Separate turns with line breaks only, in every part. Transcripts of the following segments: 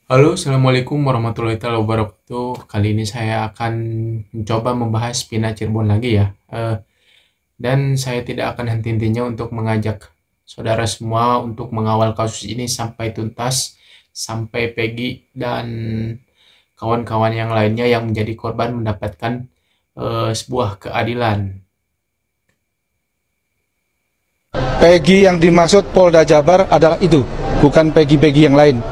Halo, Assalamualaikum warahmatullahi wabarakatuh. Kali ini saya akan mencoba membahas Pina Cirebon lagi ya. Dan saya tidak akan henti-hentinya untuk mengajak saudara semua untuk mengawal kasus ini sampai tuntas, sampai Peggy dan kawan-kawan yang lainnya yang menjadi korban mendapatkan sebuah keadilan.
Peggy yang dimaksud Polda Jabar adalah itu, bukan Peggy-Peggy yang lain.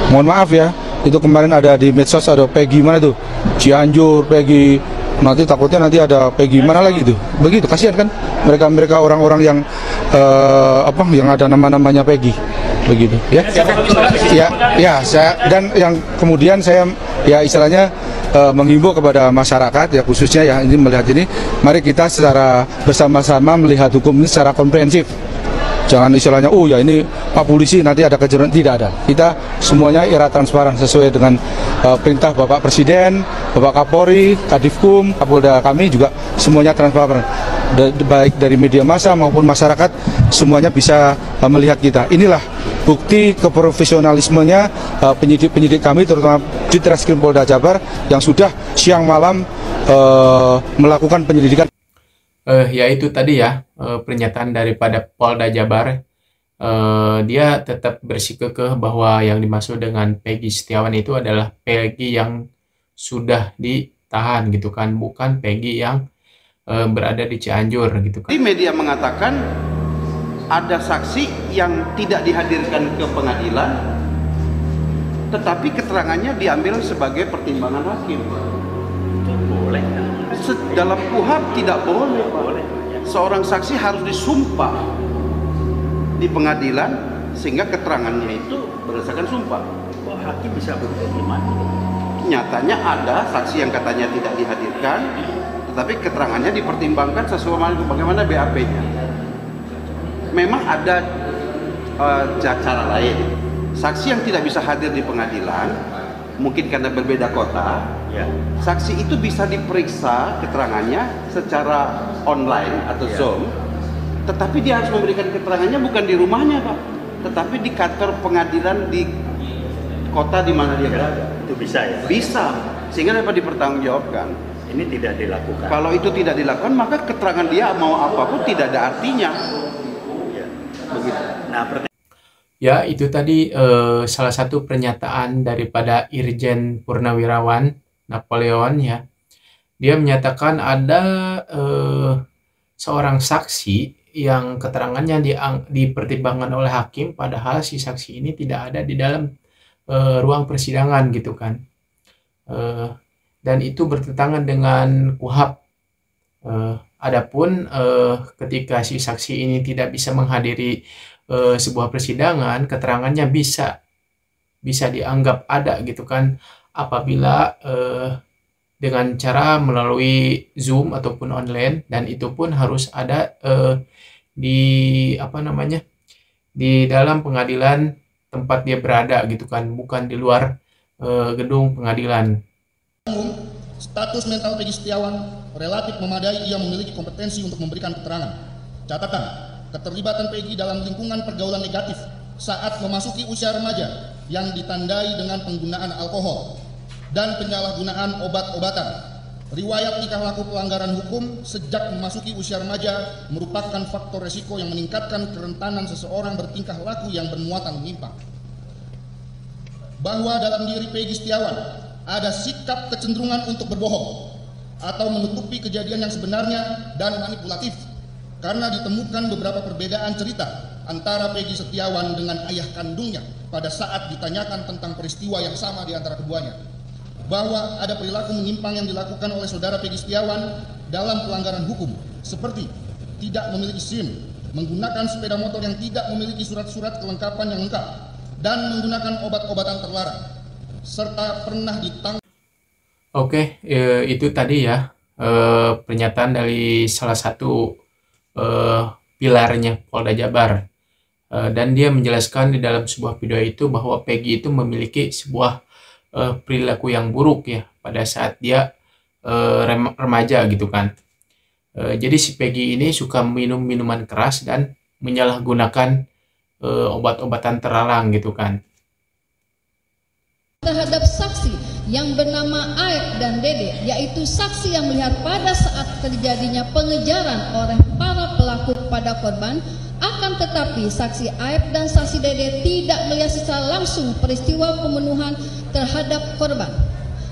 Mohon maaf ya, itu kemarin ada di medsos ada Peggy mana tuh, Cianjur, Peggy. Nanti takutnya nanti ada Peggy mana lagi tuh. Begitu kasihan kan mereka orang-orang yang yang ada nama-namanya Peggy. Begitu ya. Ya, saya dan yang kemudian saya ya istilahnya menghimbau kepada masyarakat ya khususnya ya ini melihat ini, mari kita secara bersama-sama melihat hukum ini secara komprehensif. Jangan istilahnya, oh ya ini Pak Polisi nanti ada kejuruan, tidak ada. Kita semuanya era transparan sesuai dengan perintah Bapak Presiden, Bapak Kapolri, Kadifkum, Kapolda kami juga semuanya transparan. Baik dari media massa maupun masyarakat semuanya bisa melihat kita. Inilah bukti keprofesionalismenya penyidik-penyidik kami terutama di Treskrim Polda Jabar yang sudah siang malam melakukan penyelidikan.
Ya itu tadi ya, pernyataan daripada Polda Jabar. Dia tetap bersikukuh bahwa yang dimaksud dengan Peggy Setiawan itu adalah Peggy yang sudah ditahan gitu kan, bukan Peggy yang berada di Cianjur gitu kan.
Di media mengatakan ada saksi yang tidak dihadirkan ke pengadilan, tetapi keterangannya diambil sebagai pertimbangan hakim.
Boleh.
Dalam KUHP tidak boleh, Pak. Seorang saksi harus disumpah di pengadilan sehingga keterangannya itu berdasarkan sumpah.
Kok hakim bisa bagaimana?
Nyatanya ada saksi yang katanya tidak dihadirkan, tetapi keterangannya dipertimbangkan sesuai bagaimana BAP-nya. Memang ada cara lain. Saksi yang tidak bisa hadir di pengadilan, mungkin karena berbeda kota,
Ya.
saksi itu bisa diperiksa keterangannya secara online atau
Ya.
Zoom, tetapi dia harus memberikan keterangannya bukan di rumahnya, Pak, tetapi di kantor pengadilan di kota di mana dia berada.
Itu bisa ya?
Bisa, sehingga dapat dipertanggungjawabkan.
Ini tidak dilakukan.
Kalau itu tidak dilakukan, maka keterangan dia mau apapun tidak ada artinya.
Ya.
Begitu.
Nah,
Ya, itu tadi salah satu pernyataan daripada Irjen Purnawirawan Napoleon ya. Dia menyatakan ada seorang saksi yang keterangannya dipertimbangkan oleh hakim, padahal si saksi ini tidak ada di dalam ruang persidangan gitu kan. Dan itu bertentangan dengan KUHP. Adapun ketika si saksi ini tidak bisa menghadiri sebuah persidangan, keterangannya bisa dianggap ada gitu kan, apabila dengan cara melalui Zoom ataupun online, dan itu pun harus ada di di dalam pengadilan tempat dia berada gitu kan, bukan di luar gedung pengadilan.
Status mental Peggy Setiawan relatif memadai, ia memiliki kompetensi untuk memberikan keterangan. Catatan, keterlibatan Peggy dalam lingkungan pergaulan negatif saat memasuki usia remaja yang ditandai dengan penggunaan alkohol dan penyalahgunaan obat-obatan. Riwayat tingkah laku pelanggaran hukum sejak memasuki usia remaja merupakan faktor resiko yang meningkatkan kerentanan seseorang bertingkah laku yang bermuatan menyimpang. Bahwa dalam diri Peggy Setiawan ada sikap kecenderungan untuk berbohong atau menutupi kejadian yang sebenarnya dan manipulatif, karena ditemukan beberapa perbedaan cerita antara Peggy Setiawan dengan ayah kandungnya pada saat ditanyakan tentang peristiwa yang sama di antara keduanya. Bahwa ada perilaku menyimpang yang dilakukan oleh saudara Peggy Setiawan dalam pelanggaran hukum, seperti tidak memiliki SIM, menggunakan sepeda motor yang tidak memiliki surat-surat kelengkapan yang lengkap, dan menggunakan obat-obatan terlarang, serta pernah ditangkap.
Oke, itu tadi ya pernyataan dari salah satu pilarnya Polda Jabar, dan dia menjelaskan di dalam sebuah video itu bahwa Peggy itu memiliki sebuah perilaku yang buruk ya pada saat dia remaja gitu kan. Jadi si Peggy ini suka minum minuman keras dan menyalahgunakan obat-obatan terlarang gitu kan.
terhadap saksi yang bernama Aep dan Dede, yaitu saksi yang melihat pada saat terjadinya pengejaran oleh para pelaku pada korban. Akan tetapi saksi Aep dan saksi Dede tidak melihat secara langsung peristiwa pembunuhan terhadap korban.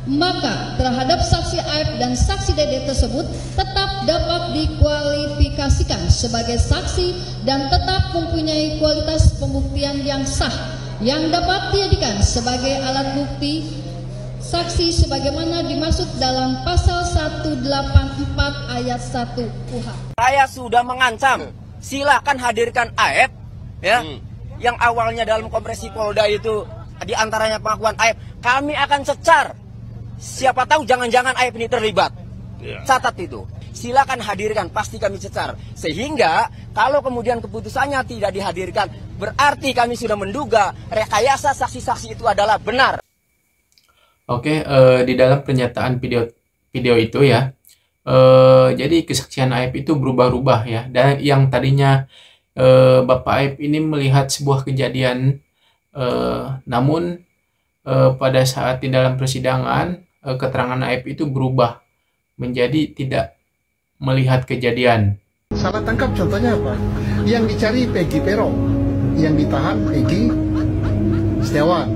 Maka terhadap saksi Aep dan saksi Dede tersebut tetap dapat dikualifikasikan sebagai saksi dan tetap mempunyai kualitas pembuktian yang sah yang dapat dijadikan sebagai alat bukti saksi sebagaimana dimaksud dalam pasal 184 ayat 1 KUHP.
Saya sudah mengancam, silakan hadirkan Aep ya. Yang awalnya dalam kompresi Polda itu diantaranya pengakuan Aep, kami akan cecar. Siapa tahu jangan-jangan Aep ini terlibat. Catat itu. Silakan hadirkan, pasti kami cecar. Sehingga kalau kemudian keputusannya tidak dihadirkan, berarti kami sudah menduga rekayasa saksi-saksi itu adalah benar.
Oke, di dalam pernyataan video itu ya, jadi kesaksian Aep itu berubah-ubah ya. Dan yang tadinya Bapak Aep ini melihat sebuah kejadian, namun pada saat di dalam persidangan keterangan Aep itu berubah menjadi tidak melihat kejadian.
Salah tangkap contohnya apa? Yang dicari Peggy Peron, yang ditahan Peggy Setiawan.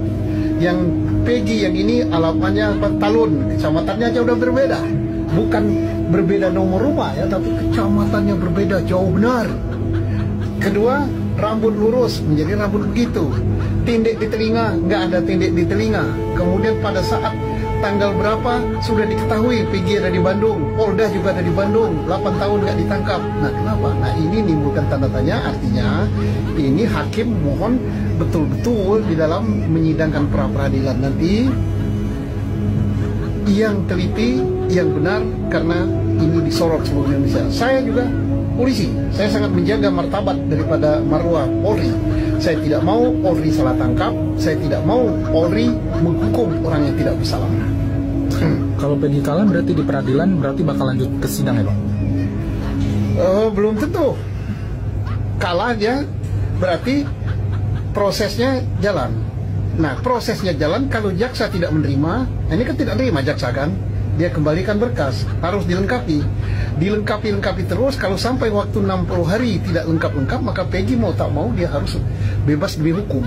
Yang Peggy yang ini alamatnya Talun, kecamatannya aja udah berbeda. Bukan berbeda nomor rumah ya, tapi kecamatannya berbeda jauh benar. Kedua, rambut lurus menjadi rambut begitu. Tindik di telinga, nggak ada tindik di telinga. Kemudian pada saat tanggal berapa sudah diketahui Peggy ada di Bandung, Polda juga ada di Bandung, 8 tahun nggak ditangkap. Nah kenapa? Nah ini menimbulkan tanda tanya, artinya ini hakim mohon betul-betul di dalam menyidangkan pra-peradilan nanti yang teliti, yang benar, karena ini disorot seluruh Indonesia. Saya juga polisi, saya sangat menjaga martabat daripada marwah Polri. Saya tidak mau Polri salah tangkap, saya tidak mau Polri menghukum orang yang tidak bersalah.
Kalau Peggy kalah berarti di peradilan berarti bakal lanjut ke sidang ya Bang?
Belum tentu. Kalah dia berarti prosesnya jalan. Nah prosesnya jalan kalau jaksa tidak menerima, ini kan tidak menerima jaksa kan, dia kembalikan berkas, harus dilengkapi terus. Kalau sampai waktu 60 hari tidak lengkap-lengkap, maka Peggy mau tak mau dia harus bebas demi hukum.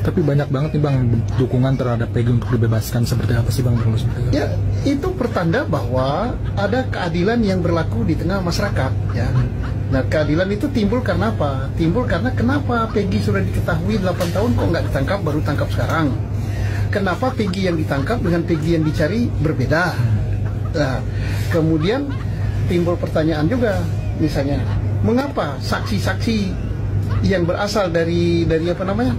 Tapi banyak banget nih Bang dukungan terhadap Peggy untuk dibebaskan, seperti apa sih Bang?
Ya itu pertanda bahwa ada keadilan yang berlaku di tengah masyarakat ya. Nah keadilan itu timbul karena apa? Timbul karena kenapa Peggy sudah diketahui 8 tahun kok nggak ditangkap, baru tangkap sekarang. Kenapa Peggy yang ditangkap dengan Peggy yang dicari berbeda? Nah, kemudian timbul pertanyaan juga, misalnya, mengapa saksi-saksi yang berasal dari apa namanya,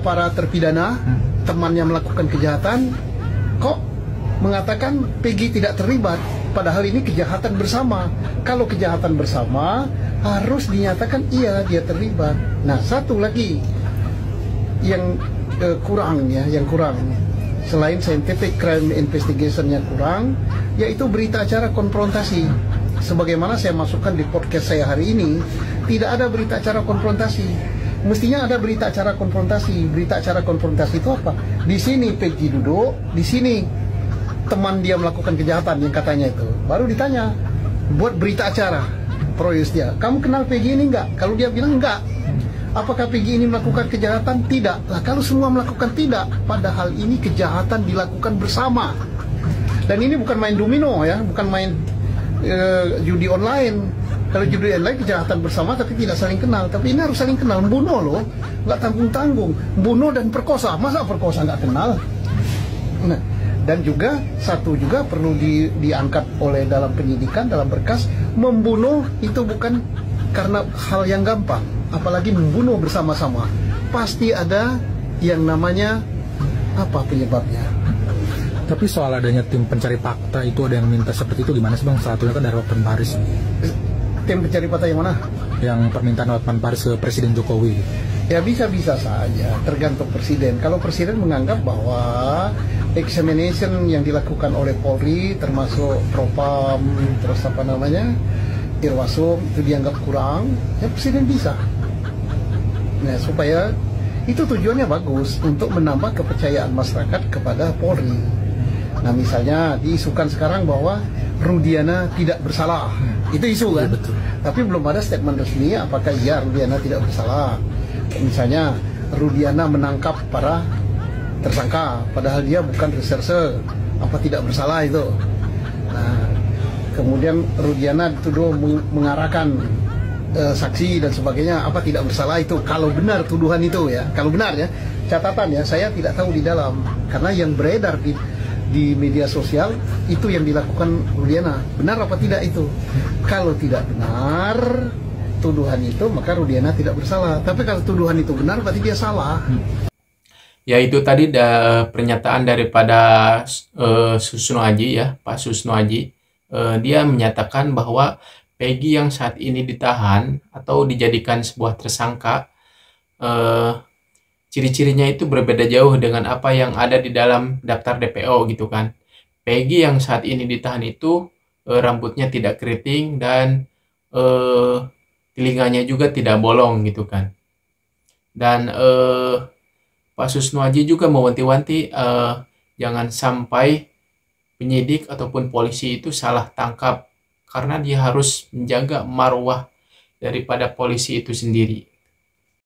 para terpidana, temannya melakukan kejahatan, kok mengatakan Peggy tidak terlibat? Padahal ini kejahatan bersama. Kalau kejahatan bersama harus dinyatakan iya dia terlibat. Nah, satu lagi yang kurang ya, yang kurang selain scientific crime investigation-nya kurang, yaitu berita acara konfrontasi. Sebagaimana saya masukkan di podcast saya hari ini, tidak ada berita acara konfrontasi. Mestinya ada berita acara konfrontasi. Berita acara konfrontasi itu apa? Di sini Peggy duduk, di sini teman dia melakukan kejahatan yang katanya itu. Baru ditanya, buat berita acara. Proyus dia, kamu kenal Peggy ini enggak? Kalau dia bilang enggak, apakah Peggy ini melakukan kejahatan? Tidak. Nah, kalau semua melakukan tidak, padahal ini kejahatan dilakukan bersama. Dan ini bukan main domino ya, bukan main judi online. Kalau judi online kejahatan bersama tapi tidak saling kenal. Tapi ini harus saling kenal. Membunuh loh, nggak tanggung-tanggung. Bunuh dan perkosa, masa perkosa nggak kenal? Nah, dan juga satu juga perlu diangkat oleh dalam penyidikan, dalam berkas, membunuh itu bukan karena hal yang gampang. Apalagi membunuh bersama-sama, pasti ada yang namanya apa penyebabnya.
Tapi soal adanya tim pencari fakta itu ada yang minta seperti itu gimana sih Bang? Satunya kan dari Hotman Paris.
Tim pencari fakta yang mana?
Yang permintaan Hotman Paris ke Presiden Jokowi.
Ya bisa-bisa saja, tergantung Presiden. Kalau Presiden menganggap bahwa examination yang dilakukan oleh Polri, termasuk Propam, terus apa namanya, Irwasum, itu dianggap kurang, ya Presiden bisa. Nah, supaya Itu tujuannya bagus untuk menambah kepercayaan masyarakat kepada Polri. Nah, misalnya diisukan sekarang bahwa Rudiana tidak bersalah. Itu isu kan? Betul. Tapi belum ada statement resmi apakah iya Rudiana tidak bersalah. Misalnya Rudiana menangkap para tersangka padahal dia bukan reserse, apa tidak bersalah itu. Nah, kemudian Rudiana dituduh mengarahkan saksi dan sebagainya, apa tidak bersalah itu. Kalau benar tuduhan itu ya, kalau benar ya, catatan ya, saya tidak tahu di dalam, karena yang beredar di media sosial itu yang dilakukan Rudiana. Benar apa tidak itu? Kalau tidak benar tuduhan itu, maka Rudiana tidak bersalah. Tapi kalau tuduhan itu benar, berarti dia salah.
Ya, itu tadi pernyataan daripada Susno Aji ya, Pak Susno Aji. Dia menyatakan bahwa Peggy yang saat ini ditahan atau dijadikan sebuah tersangka, ciri-cirinya itu berbeda jauh dengan apa yang ada di dalam daftar DPO gitu kan. Peggy yang saat ini ditahan itu rambutnya tidak keriting dan telinganya juga tidak bolong gitu kan. Dan Pak Susno Aji juga mewanti-wanti jangan sampai penyidik ataupun polisi itu salah tangkap, karena dia harus menjaga marwah daripada polisi itu sendiri.